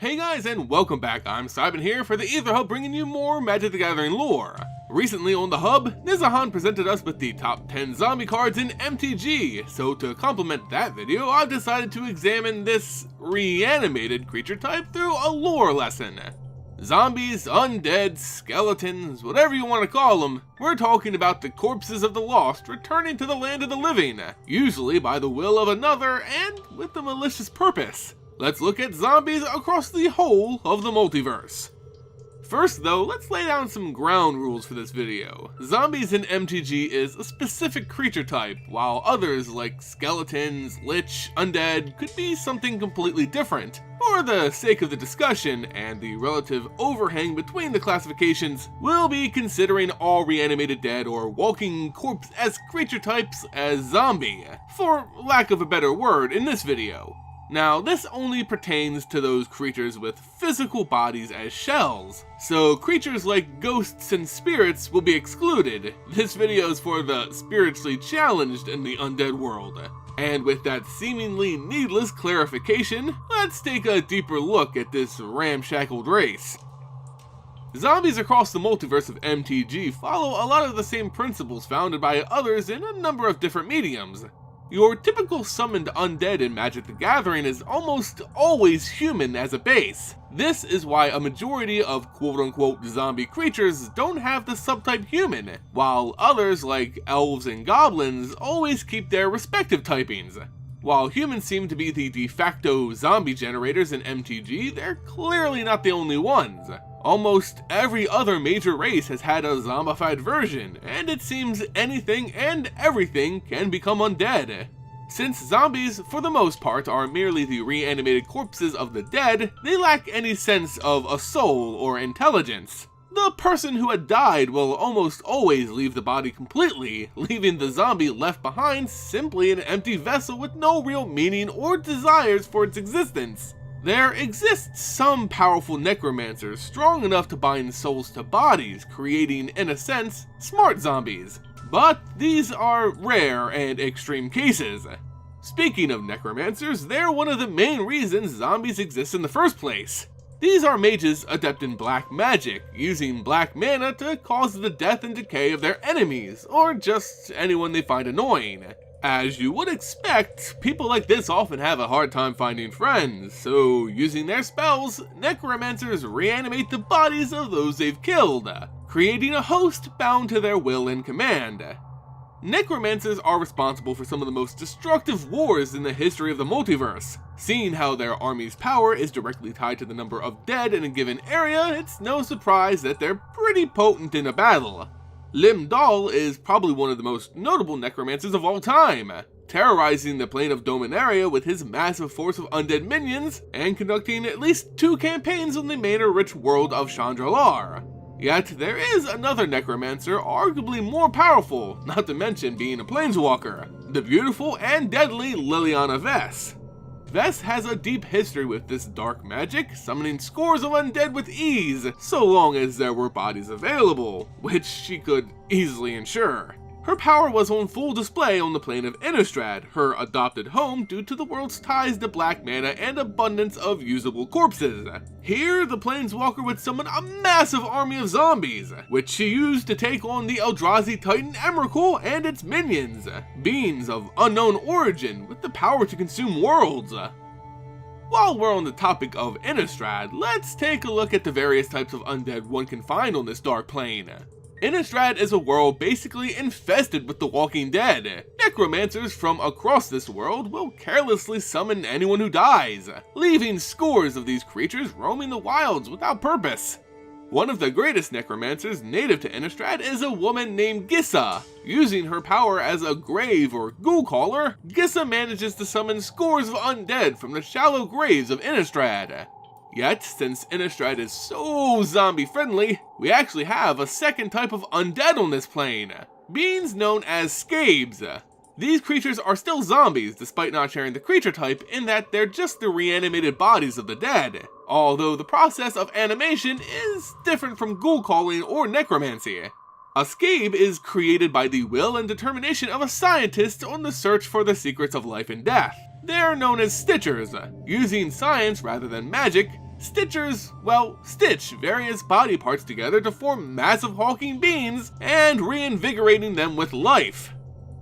Hey guys, and welcome back. I'm Seiben here for the Aether Hub, bringing you more Magic the Gathering lore. Recently on the Hub, Nizzahon presented us with the top 10 zombie cards in MTG, so to complement that video, I've decided to examine this reanimated creature type through a lore lesson. Zombies, undead, skeletons, whatever you want to call them, we're talking about the corpses of the lost returning to the land of the living, usually by the will of another and with a malicious purpose. Let's look at zombies across the whole of the multiverse. First though, let's lay down some ground rules for this video. Zombies in MTG is a specific creature type, while others like skeletons, lich, undead could be something completely different. For the sake of the discussion and the relative overhang between the classifications, we'll be considering all reanimated dead or walking corpse-esque creature types as zombie, for lack of a better word in this video. Now, this only pertains to those creatures with physical bodies as shells, so creatures like ghosts and spirits will be excluded. This video is for the spiritually challenged in the undead world. And with that seemingly needless clarification, let's take a deeper look at this ramshackled race. Zombies across the multiverse of MTG follow a lot of the same principles founded by others in a number of different mediums. Your typical summoned undead in Magic the Gathering is almost always human as a base. This is why a majority of quote-unquote zombie creatures don't have the subtype human, while others like elves and goblins always keep their respective typings. While humans seem to be the de facto zombie generators in MTG, they're clearly not the only ones. Almost every other major race has had a zombified version, and it seems anything and everything can become undead. Since zombies, for the most part, are merely the reanimated corpses of the dead, they lack any sense of a soul or intelligence. The person who had died will almost always leave the body completely, leaving the zombie left behind simply an empty vessel with no real meaning or desires for its existence. There exists some powerful necromancers strong enough to bind souls to bodies, creating, in a sense, smart zombies. But these are rare and extreme cases. Speaking of necromancers, they're one of the main reasons zombies exist in the first place. These are mages adept in black magic, using black mana to cause the death and decay of their enemies, or just anyone they find annoying. As you would expect, people like this often have a hard time finding friends, so using their spells, necromancers reanimate the bodies of those they've killed, creating a host bound to their will and command. Necromancers are responsible for some of the most destructive wars in the history of the multiverse. Seeing how their army's power is directly tied to the number of dead in a given area, it's no surprise that they're pretty potent in a battle. Limdal is probably one of the most notable necromancers of all time, terrorizing the plane of Dominaria with his massive force of undead minions, and conducting at least 2 campaigns on the mana-rich world of Chandralar. Yet there is another necromancer arguably more powerful, not to mention being a planeswalker, the beautiful and deadly Liliana Vess. Vess has a deep history with this dark magic, summoning scores of undead with ease, so long as there were bodies available, which she could easily ensure. Her power was on full display on the plane of Innistrad, her adopted home due to the world's ties to black mana and abundance of usable corpses. Here, the planeswalker would summon a massive army of zombies, which she used to take on the Eldrazi Titan Emrakul and its minions, beings of unknown origin with the power to consume worlds. While we're on the topic of Innistrad, let's take a look at the various types of undead one can find on this dark plane. Innistrad is a world basically infested with the walking dead. Necromancers from across this world will carelessly summon anyone who dies, leaving scores of these creatures roaming the wilds without purpose. One of the greatest necromancers native to Innistrad is a woman named Gissa. Using her power as a grave or ghoul caller, Gissa manages to summon scores of undead from the shallow graves of Innistrad. Yet, since Innistrad is so zombie-friendly, we actually have a second type of undead on this plane, beings known as scabes. These creatures are still zombies despite not sharing the creature type in that they're just the reanimated bodies of the dead, although the process of animation is different from ghoul calling or necromancy. A scabe is created by the will and determination of a scientist on the search for the secrets of life and death. They're known as Stitchers. Using science rather than magic, Stitchers, well, stitch various body parts together to form massive hulking beings and reinvigorating them with life.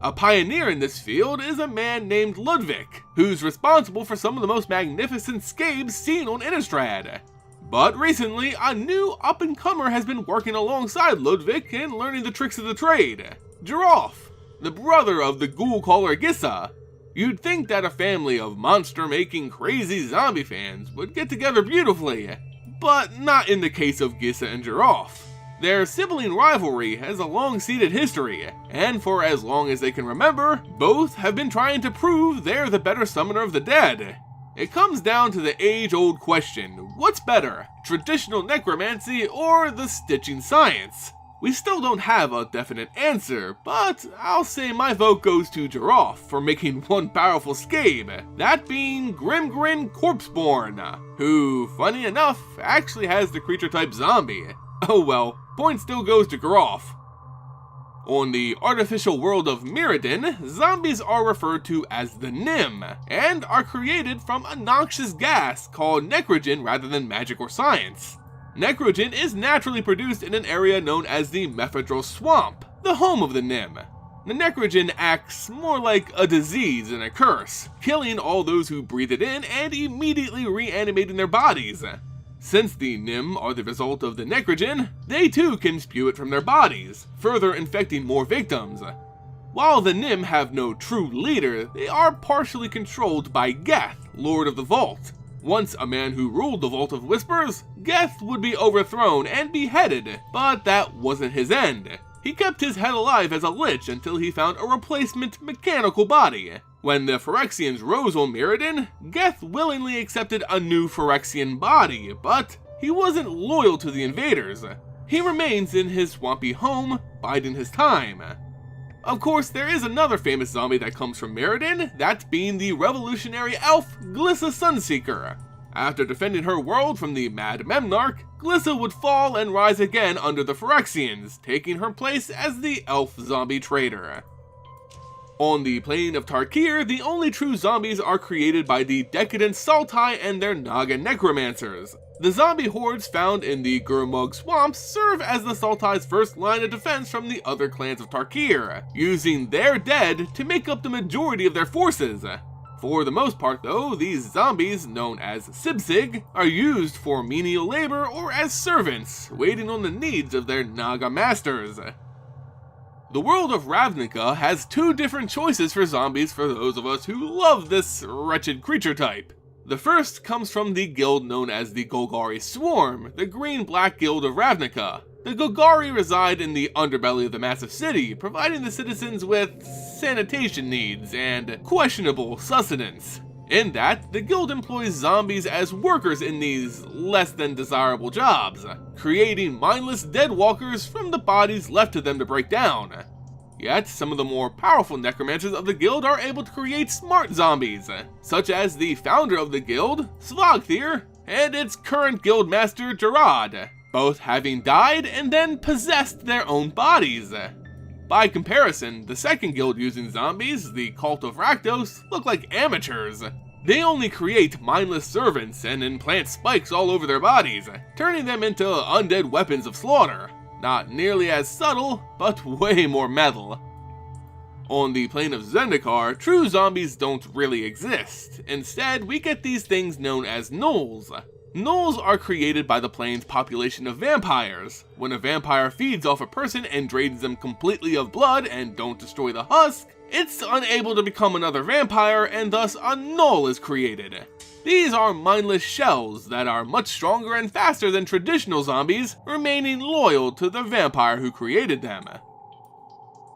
A pioneer in this field is a man named Ludwig, who's responsible for some of the most magnificent scabes seen on Innistrad. But recently, a new up-and-comer has been working alongside Ludwig and learning the tricks of the trade. Giraffe, the brother of the ghoul caller Gissa. You'd think that a family of monster-making crazy zombie fans would get together beautifully, but not in the case of Gissa and Giraffe. Their sibling rivalry has a long-seated history, and for as long as they can remember, both have been trying to prove they're the better summoner of the dead. It comes down to the age-old question, what's better, traditional necromancy or the stitching science? We still don't have a definite answer, but I'll say my vote goes to Giraffe for making one powerful scabe, that being Grimgrin Corpseborn, who, funny enough, actually has the creature type zombie. Oh well, point still goes to Giraffe. On the artificial world of Mirrodin, zombies are referred to as the Nim, and are created from a noxious gas called necrogen rather than magic or science. Necrogen is naturally produced in an area known as the Mephedril Swamp, the home of the Nim. The necrogen acts more like a disease and a curse, killing all those who breathe it in and immediately reanimating their bodies. Since the Nim are the result of the necrogen, they too can spew it from their bodies, further infecting more victims. While the Nim have no true leader, they are partially controlled by Geth, Lord of the Vault. Once a man who ruled the Vault of Whispers, Geth would be overthrown and beheaded, but that wasn't his end. He kept his head alive as a lich until he found a replacement mechanical body. When the Phyrexians rose on Mirrodin, Geth willingly accepted a new Phyrexian body, but he wasn't loyal to the invaders. He remains in his swampy home, biding his time. Of course, there is another famous zombie that comes from Mirrodin, that being the revolutionary Alf Lissa Sunseeker. After defending her world from the Mad Memnarch, Glissa would fall and rise again under the Phyrexians, taking her place as the elf zombie traitor. On the plane of Tarkir, the only true zombies are created by the decadent Sultai and their Naga necromancers. The zombie hordes found in the Gurmug swamps serve as the Sultai's first line of defense from the other clans of Tarkir, using their dead to make up the majority of their forces. For the most part though, these zombies, known as Sibsig, are used for menial labor or as servants, waiting on the needs of their Naga masters. The world of Ravnica has two different choices for zombies for those of us who love this wretched creature type. The first comes from the guild known as the Golgari Swarm, the green-black guild of Ravnica. The Golgari reside in the underbelly of the massive city, providing the citizens with sanitation needs and questionable sustenance. In that, the guild employs zombies as workers in these less than desirable jobs, creating mindless dead walkers from the bodies left to them to break down. Yet, some of the more powerful necromancers of the guild are able to create smart zombies, such as the founder of the guild, Svagthir, and its current guild master, Gerard, both having died and then possessed their own bodies. By comparison, the second guild using zombies, the Cult of Rakdos, look like amateurs. They only create mindless servants and implant spikes all over their bodies, turning them into undead weapons of slaughter. Not nearly as subtle, but way more metal. On the plane of Zendikar, true zombies don't really exist. Instead, we get these things known as gnolls. Gnolls are created by the plane's population of vampires. When a vampire feeds off a person and drains them completely of blood and don't destroy the husk, it's unable to become another vampire and thus a gnoll is created. These are mindless shells that are much stronger and faster than traditional zombies, remaining loyal to the vampire who created them.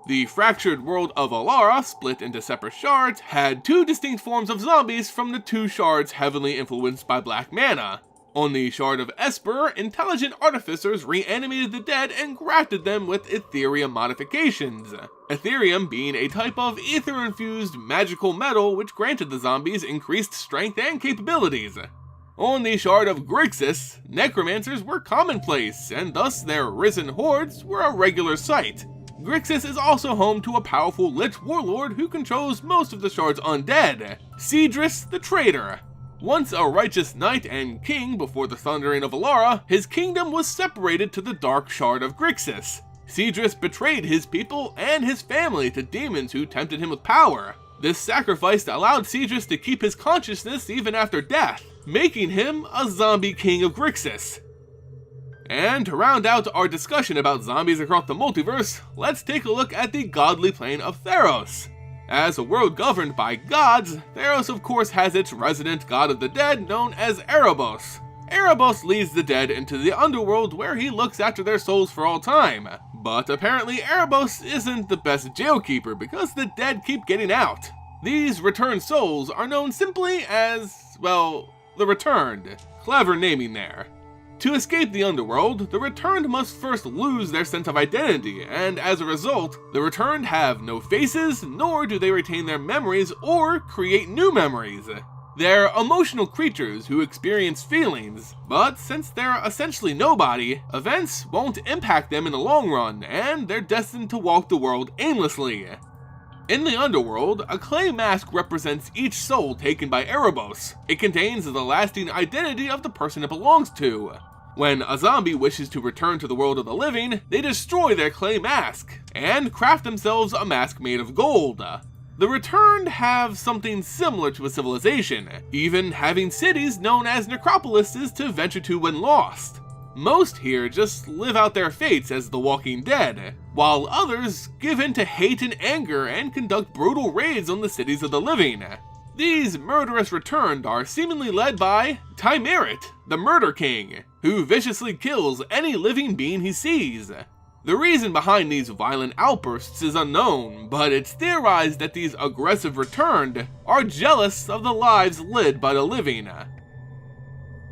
The fractured world of Alara, split into separate shards, had two distinct forms of zombies from the two shards heavily influenced by black mana. On the shard of Esper, intelligent artificers reanimated the dead and grafted them with Ethereum modifications. Ethereum being a type of ether-infused magical metal which granted the zombies increased strength and capabilities. On the shard of Grixis, necromancers were commonplace, and thus their risen hordes were a regular sight. Grixis is also home to a powerful Lich warlord who controls most of the shard's undead, Cedrus the Traitor. Once a righteous knight and king before the thundering of Alara, his kingdom was separated to the dark shard of Grixis. Cedrus betrayed his people and his family to demons who tempted him with power. This sacrifice allowed Cedrus to keep his consciousness even after death, making him a zombie king of Grixis. And to round out our discussion about zombies across the multiverse, let's take a look at the godly plane of Theros. As a world governed by gods, Theros of course has its resident god of the dead known as Erebos. Erebos leads the dead into the underworld where he looks after their souls for all time. But apparently Erebos isn't the best jailkeeper because the dead keep getting out. These returned souls are known simply as, well, the Returned. Clever naming there. To escape the underworld, the Returned must first lose their sense of identity, and as a result, the Returned have no faces, nor do they retain their memories or create new memories. They're emotional creatures who experience feelings, but since they're essentially nobody, events won't impact them in the long run, and they're destined to walk the world aimlessly. In the underworld, a clay mask represents each soul taken by Erebos. It contains the lasting identity of the person it belongs to. When a zombie wishes to return to the world of the living, they destroy their clay mask, and craft themselves a mask made of gold. The Returned have something similar to a civilization, even having cities known as necropolises to venture to when lost. Most here just live out their fates as the Walking Dead, while others give in to hate and anger and conduct brutal raids on the cities of the living. These murderous Returned are seemingly led by Timerit, the Murder King, who viciously kills any living being he sees. The reason behind these violent outbursts is unknown, but it's theorized that these aggressive Returned are jealous of the lives led by the living.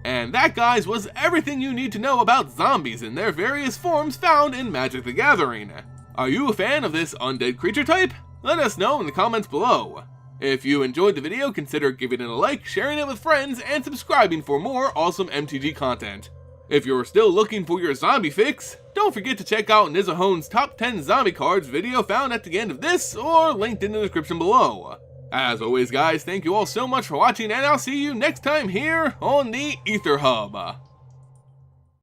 And that, guys, was everything you need to know about zombies in their various forms found in Magic the Gathering. Are you a fan of this undead creature type? Let us know in the comments below. If you enjoyed the video, consider giving it a like, sharing it with friends, and subscribing for more awesome MTG content. If you're still looking for your zombie fix, don't forget to check out Nizzahon's top 10 zombie cards video found at the end of this or linked in the description below. As always, guys, thank you all so much for watching, and I'll see you next time here on the Aether Hub.